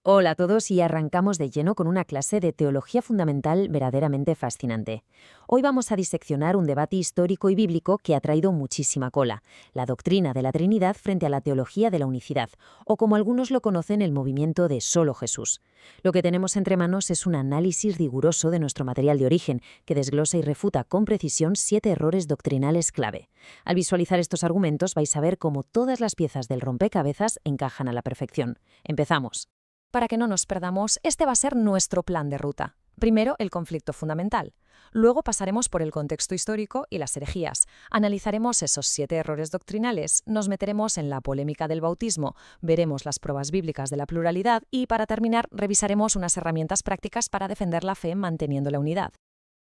Hola a todos y arrancamos de lleno con una clase de teología fundamental verdaderamente fascinante. Hoy vamos a diseccionar un debate histórico y bíblico que ha traído muchísima cola, la doctrina de la Trinidad frente a la teología de la unicidad, o como algunos lo conocen, el movimiento de solo Jesús. Lo que tenemos entre manos es un análisis riguroso de nuestro material de origen, que desglosa y refuta con precisión 7 errores doctrinales clave. Al visualizar estos argumentos vais a ver cómo todas las piezas del rompecabezas encajan a la perfección. Empezamos. Para que no nos perdamos, este va a ser nuestro plan de ruta. Primero, el conflicto fundamental. Luego pasaremos por el contexto histórico y las herejías. Analizaremos esos 7 errores doctrinales, nos meteremos en la polémica del bautismo, veremos las pruebas bíblicas de la pluralidad y, para terminar, revisaremos unas herramientas prácticas para defender la fe manteniendo la unidad.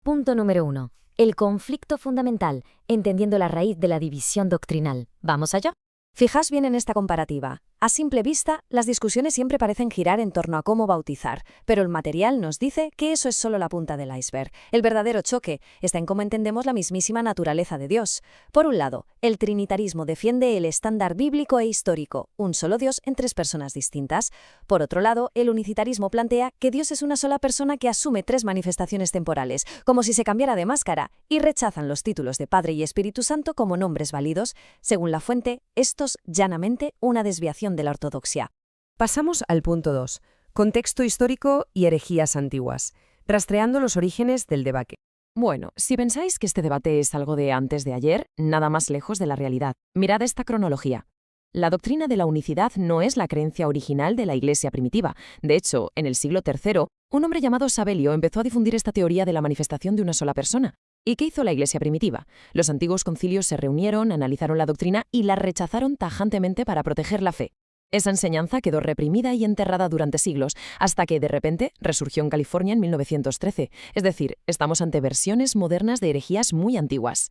Punto número 1. El conflicto fundamental, entendiendo la raíz de la división doctrinal. ¿Vamos allá? Fijaos bien en esta comparativa. A simple vista, las discusiones siempre parecen girar en torno a cómo bautizar, pero el material nos dice que eso es solo la punta del iceberg. El verdadero choque está en cómo entendemos la mismísima naturaleza de Dios. Por un lado, el trinitarismo defiende el estándar bíblico e histórico, un solo Dios en 3 personas distintas. Por otro lado, el unicitarismo plantea que Dios es una sola persona que asume 3 manifestaciones temporales, como si se cambiara de máscara, y rechazan los títulos de Padre y Espíritu Santo como nombres válidos. Según la fuente, esto es llanamente una desviación de la ortodoxia. Pasamos al punto 2, contexto histórico y herejías antiguas, rastreando los orígenes del debate. Bueno, si pensáis que este debate es algo de antes de ayer, nada más lejos de la realidad. Mirad esta cronología. La doctrina de la unicidad no es la creencia original de la Iglesia primitiva. De hecho, en el siglo III, un hombre llamado Sabelio empezó a difundir esta teoría de la manifestación de una sola persona. ¿Y qué hizo la Iglesia primitiva? Los antiguos concilios se reunieron, analizaron la doctrina y la rechazaron tajantemente para proteger la fe. Esa enseñanza quedó reprimida y enterrada durante siglos, hasta que de repente resurgió en California en 1913. Es decir, estamos ante versiones modernas de herejías muy antiguas.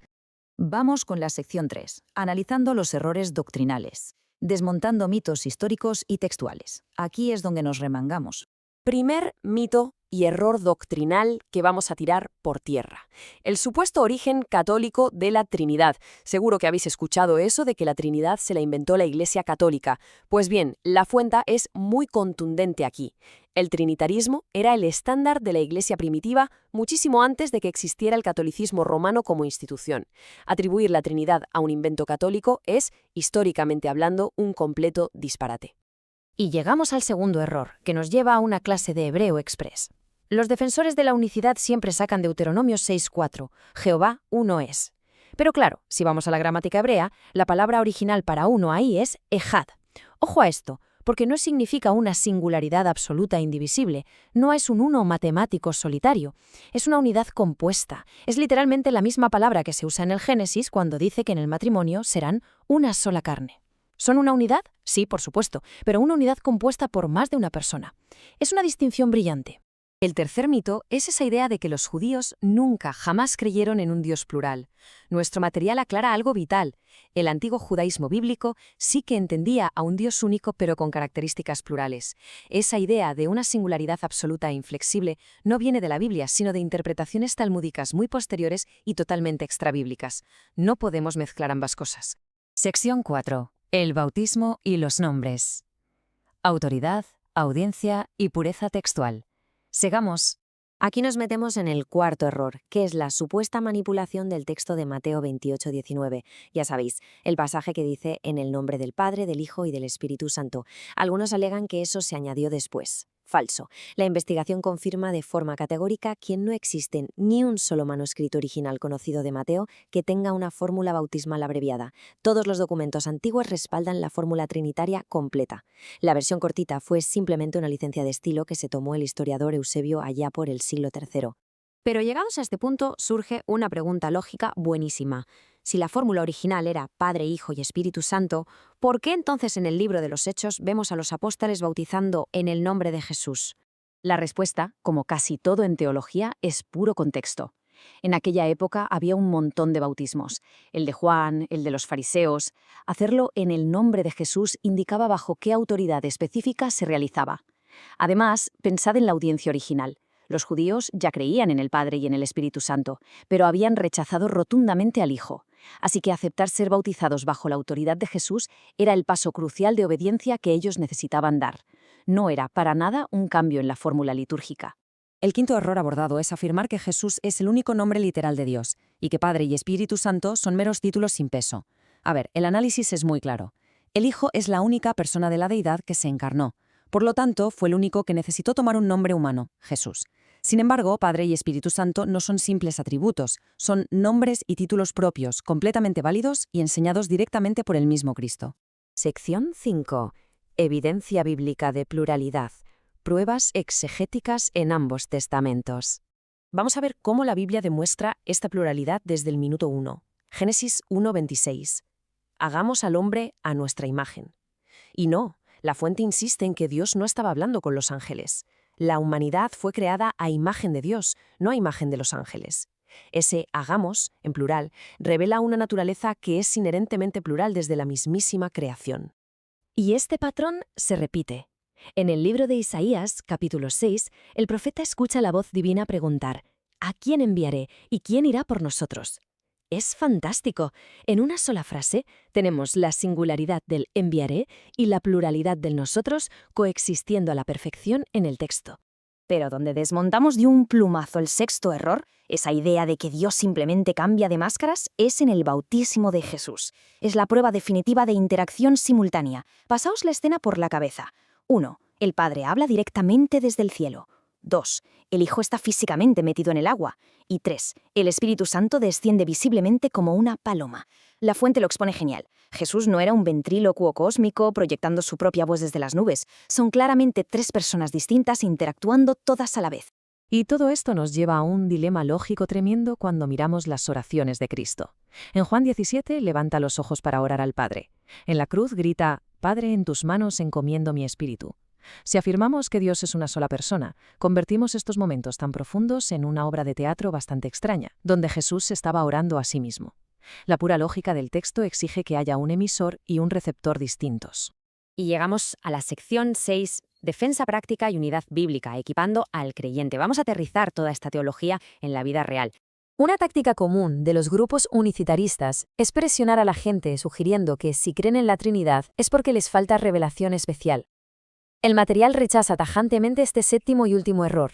Vamos con la sección 3, analizando los errores doctrinales, desmontando mitos históricos y textuales. Aquí es donde nos remangamos. Primer mito y error doctrinal que vamos a tirar por tierra. El supuesto origen católico de la Trinidad. Seguro que habéis escuchado eso de que la Trinidad se la inventó la Iglesia Católica. Pues bien, la fuente es muy contundente aquí. El trinitarismo era el estándar de la Iglesia primitiva muchísimo antes de que existiera el catolicismo romano como institución. Atribuir la Trinidad a un invento católico es, históricamente hablando, un completo disparate. Y llegamos al segundo error, que nos lleva a una clase de Hebreo Express. Los defensores de la unicidad siempre sacan Deuteronomio 6:4, Jehová uno es. Pero claro, si vamos a la gramática hebrea, la palabra original para uno ahí es ejad. Ojo a esto, porque no significa una singularidad absoluta e indivisible, no es un uno matemático solitario, es una unidad compuesta. Es literalmente la misma palabra que se usa en el Génesis cuando dice que en el matrimonio serán una sola carne. ¿Son una unidad? Sí, por supuesto, pero una unidad compuesta por más de una persona. Es una distinción brillante. El tercer mito es esa idea de que los judíos nunca, jamás creyeron en un Dios plural. Nuestro material aclara algo vital. El antiguo judaísmo bíblico sí que entendía a un Dios único pero con características plurales. Esa idea de una singularidad absoluta e inflexible no viene de la Biblia, sino de interpretaciones talmúdicas muy posteriores y totalmente extrabíblicas. No podemos mezclar ambas cosas. Sección 4. El bautismo y los nombres. Autoridad, audiencia y pureza textual. Sigamos. Aquí nos metemos en el cuarto error, que es la supuesta manipulación del texto de Mateo 28:19. Ya sabéis, el pasaje que dice en el nombre del Padre, del Hijo y del Espíritu Santo. Algunos alegan que eso se añadió después. Falso. La investigación confirma de forma categórica que no existe ni un solo manuscrito original conocido de Mateo que tenga una fórmula bautismal abreviada. Todos los documentos antiguos respaldan la fórmula trinitaria completa. La versión cortita fue simplemente una licencia de estilo que se tomó el historiador Eusebio allá por el siglo III. Pero llegados a este punto surge una pregunta lógica buenísima. Si la fórmula original era Padre, Hijo y Espíritu Santo, ¿por qué entonces en el libro de los Hechos vemos a los apóstoles bautizando en el nombre de Jesús? La respuesta, como casi todo en teología, es puro contexto. En aquella época había un montón de bautismos. El de Juan, el de los fariseos. Hacerlo en el nombre de Jesús indicaba bajo qué autoridad específica se realizaba. Además, pensad en la audiencia original. Los judíos ya creían en el Padre y en el Espíritu Santo, pero habían rechazado rotundamente al Hijo. Así que aceptar ser bautizados bajo la autoridad de Jesús era el paso crucial de obediencia que ellos necesitaban dar. No era para nada un cambio en la fórmula litúrgica. El quinto error abordado es afirmar que Jesús es el único nombre literal de Dios y que Padre y Espíritu Santo son meros títulos sin peso. A ver, el análisis es muy claro. El Hijo es la única persona de la deidad que se encarnó. Por lo tanto, fue el único que necesitó tomar un nombre humano, Jesús. Sin embargo, Padre y Espíritu Santo no son simples atributos, son nombres y títulos propios, completamente válidos y enseñados directamente por el mismo Cristo. Sección 5. Evidencia bíblica de pluralidad. Pruebas exegéticas en ambos testamentos. Vamos a ver cómo la Biblia demuestra esta pluralidad desde el minuto 1. Génesis 1:26. Hagamos al hombre a nuestra imagen. Y no, la fuente insiste en que Dios no estaba hablando con los ángeles. La humanidad fue creada a imagen de Dios, no a imagen de los ángeles. Ese hagamos, en plural, revela una naturaleza que es inherentemente plural desde la mismísima creación. Y este patrón se repite. En el libro de Isaías, capítulo 6, el profeta escucha la voz divina preguntar: ¿a quién enviaré y quién irá por nosotros? Es fantástico. En una sola frase tenemos la singularidad del enviaré y la pluralidad del nosotros coexistiendo a la perfección en el texto. Pero donde desmontamos de un plumazo el sexto error, esa idea de que Dios simplemente cambia de máscaras, es en el bautismo de Jesús. Es la prueba definitiva de interacción simultánea. Pasaos la escena por la cabeza. 1. El Padre habla directamente desde el cielo. 2. El Hijo está físicamente metido en el agua. Y 3. El Espíritu Santo desciende visiblemente como una paloma. La fuente lo expone genial. Jesús no era un ventrílocuo cósmico proyectando su propia voz desde las nubes. Son claramente 3 personas distintas interactuando todas a la vez. Y todo esto nos lleva a un dilema lógico tremendo cuando miramos las oraciones de Cristo. En Juan 17 levanta los ojos para orar al Padre. En la cruz grita: «Padre, en tus manos encomiendo mi espíritu». Si afirmamos que Dios es una sola persona, convertimos estos momentos tan profundos en una obra de teatro bastante extraña, donde Jesús estaba orando a sí mismo. La pura lógica del texto exige que haya un emisor y un receptor distintos. Y llegamos a la sección 6, defensa práctica y unidad bíblica, equipando al creyente. Vamos a aterrizar toda esta teología en la vida real. Una táctica común de los grupos unicitaristas es presionar a la gente sugiriendo que si creen en la Trinidad es porque les falta revelación especial. El material rechaza tajantemente este séptimo y último error.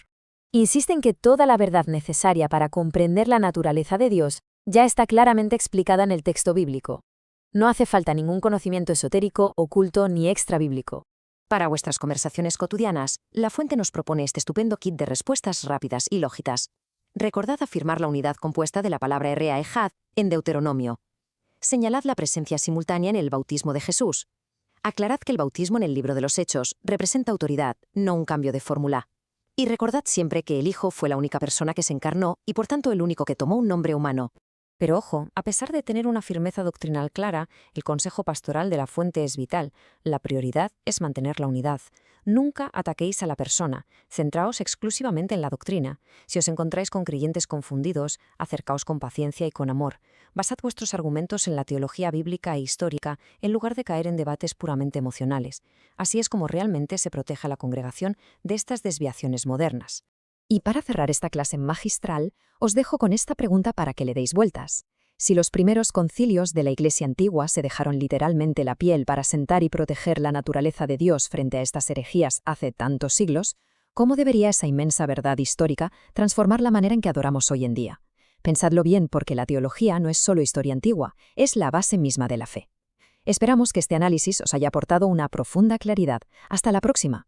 Insisten que toda la verdad necesaria para comprender la naturaleza de Dios ya está claramente explicada en el texto bíblico. No hace falta ningún conocimiento esotérico, oculto ni extrabíblico. Para vuestras conversaciones cotidianas, la fuente nos propone este estupendo kit de respuestas rápidas y lógicas. Recordad afirmar la unidad compuesta de la palabra rea ejad en Deuteronomio. Señalad la presencia simultánea en el bautismo de Jesús. Aclarad que el bautismo en el libro de los Hechos representa autoridad, no un cambio de fórmula. Y recordad siempre que el Hijo fue la única persona que se encarnó y por tanto el único que tomó un nombre humano. Pero ojo, a pesar de tener una firmeza doctrinal clara, el consejo pastoral de la fuente es vital. La prioridad es mantener la unidad. Nunca ataquéis a la persona, centraos exclusivamente en la doctrina. Si os encontráis con creyentes confundidos, acercaos con paciencia y con amor. Basad vuestros argumentos en la teología bíblica e histórica, en lugar de caer en debates puramente emocionales. Así es como realmente se protege a la congregación de estas desviaciones modernas. Y para cerrar esta clase magistral, os dejo con esta pregunta para que le deis vueltas. Si los primeros concilios de la Iglesia antigua se dejaron literalmente la piel para sentar y proteger la naturaleza de Dios frente a estas herejías hace tantos siglos, ¿cómo debería esa inmensa verdad histórica transformar la manera en que adoramos hoy en día? Pensadlo bien, porque la teología no es solo historia antigua, es la base misma de la fe. Esperamos que este análisis os haya aportado una profunda claridad. Hasta la próxima.